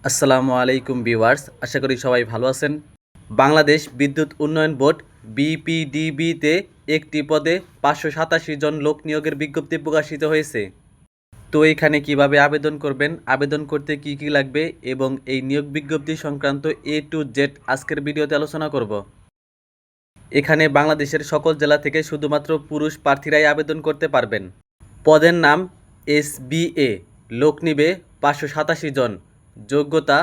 আসসালামু আলাইকুম ভিউয়ার্স, আশা করি সবাই ভালো আছেন। বাংলাদেশ বিদ্যুৎ উন্নয়ন বোর্ড বিপিডিবিতে একটি পদে 587 জন লোক নিয়োগের বিজ্ঞপ্তি প্রকাশিত হয়েছে। তো এখানে কিভাবে আবেদন করবেন, আবেদন করতে কি কি লাগবে এবং এই নিয়োগ বিজ্ঞপ্তি সংক্রান্ত A to Z আজকের ভিডিওতে আলোচনা করব। এখানে বাংলাদেশের সকল জেলা থেকে শুধুমাত্র পুরুষ প্রার্থীরাই আবেদন করতে পারবেন। পদের নাম SBA, লোক নিবে 587 জন। যোগ্যতা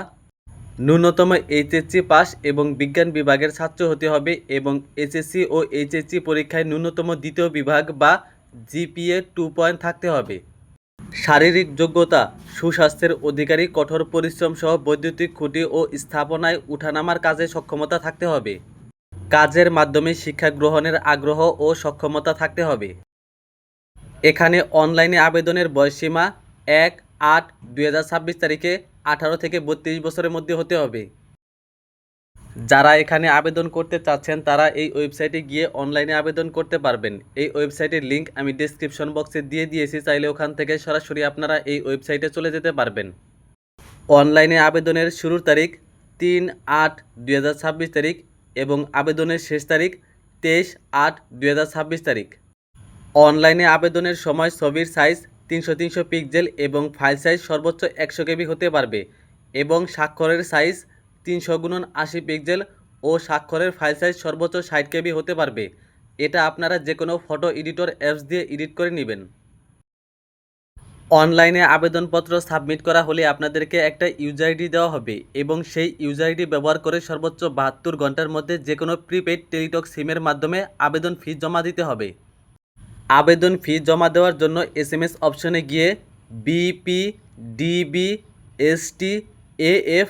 ন্যূনতম এইচএসসি পাস এবং বিজ্ঞান বিভাগের ছাত্র হতে হবে এবং এসএসসি ও এইচএসসি পরীক্ষায় ন্যূনতম দ্বিতীয় বিভাগ বা জিপিএ 2 থাকতে হবে। শারীরিক যোগ্যতা সুস্বাস্থ্যের অধিকারী, কঠোর পরিশ্রম সহ বৈদ্যুতিক খুঁটি ও স্থাপনায় উঠানামার কাজে সক্ষমতা থাকতে হবে। কাজের মাধ্যমে শিক্ষা গ্রহণের আগ্রহ ও সক্ষমতা থাকতে হবে। এখানে অনলাইনে আবেদনের বয়সসীমা 1/8/2026 তারিখে 18 থেকে 32 বছরের মধ্যে হতে হবে। যারা এখানে আবেদন করতে চাচ্ছেন তারা এই ওয়েবসাইটে গিয়ে অনলাইনে আবেদন করতে পারবেন। এই ওয়েবসাইটের লিঙ্ক আমি ডেসক্রিপশন বক্সে দিয়ে দিয়েছি, চাইলে ওখান থেকে সরাসরি আপনারা এই ওয়েবসাইটে চলে যেতে পারবেন। অনলাইনে আবেদনের শুরুর তারিখ 3/8/2026 তারিখ এবং আবেদনের শেষ তারিখ 23/8/2026 তারিখ। অনলাইনে আবেদনের সময় ছবির সাইজ 300 পিক্সেল এবং ফাইল সাইজ সর্বোচ্চ 100 কেবি হতে পারবে এবং স্বাক্ষরের সাইজ 300x80 পিক্সেল ও স্বাক্ষরের ফাইল সাইজ সর্বোচ্চ 60 কেবি হতে পারবে। এটা আপনারা যে কোনো ফটো এডিটর অ্যাপস দিয়ে এডিট করে নেবেন। অনলাইনে আবেদনপত্র সাবমিট করা হলে আপনাদেরকে একটা ইউজার আইডি দেওয়া হবে এবং সেই ইউজার আইডি ব্যবহার করে সর্বোচ্চ 72 ঘন্টার মধ্যে যে কোনো প্রিপেইড টেলিটক সিমের মাধ্যমে আবেদন ফি জমা দিতে হবে। আবেদন ফি জমা দেওয়ার জন্য SMS অপশনে গিয়ে BPDBSTAF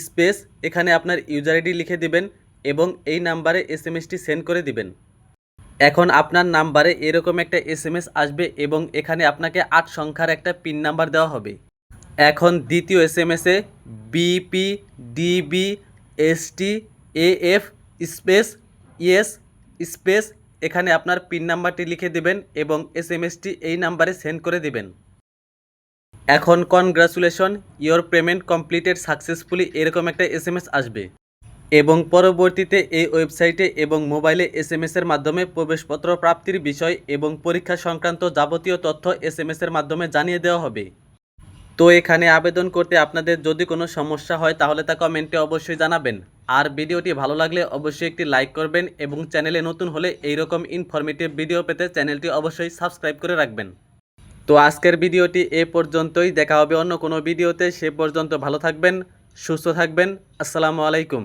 স্পেস এখানে আপনার ইউজার আইডি লিখে দিবেন এবং এই নাম্বারে SMSটি সেন্ড করে দিবেন। এখন আপনার নাম্বারে এরকম একটা SMS আসবে এবং এখানে আপনাকে 8 সংখ্যার একটা পিন নাম্বার দেওয়া হবে। এখন দ্বিতীয় SMS-এ BPDBSTAF স্পেস ইয়েস স্পেস এখানে আপনার পিন নাম্বারটি লিখে দিবেন এবং SMSটি এই নাম্বারে সেন্ড করে দিবেন। এখন congratulation, your payment completed successfully এরকম একটা SMS আসবে এবং পরবর্তীতে এই ওয়েবসাইটে এবং মোবাইলে SMS-এর মাধ্যমে প্রবেশপত্র প্রাপ্তির বিষয় এবং পরীক্ষা সংক্রান্ত যাবতীয় তথ্য SMS-এর মাধ্যমে জানিয়ে দেওয়া হবে। তো এখানে আবেদন করতে আপনাদের যদি কোনো সমস্যা হয় তাহলে তা কমেন্টে অবশ্যই জানাবেন। আর ভিডিওটি ভালো লাগলে অবশ্যই একটি লাইক করবেন এবং চ্যানেলে নতুন হলে এইরকম ইনফরমেটিভ ভিডিও পেতে চ্যানেলটি অবশ্যই সাবস্ক্রাইব করে রাখবেন। তো আজকের ভিডিওটি এ পর্যন্তই, দেখা হবে অন্য কোনো ভিডিওতে। সে পর্যন্ত ভালো থাকবেন, সুস্থ থাকবেন। আসসালামু আলাইকুম।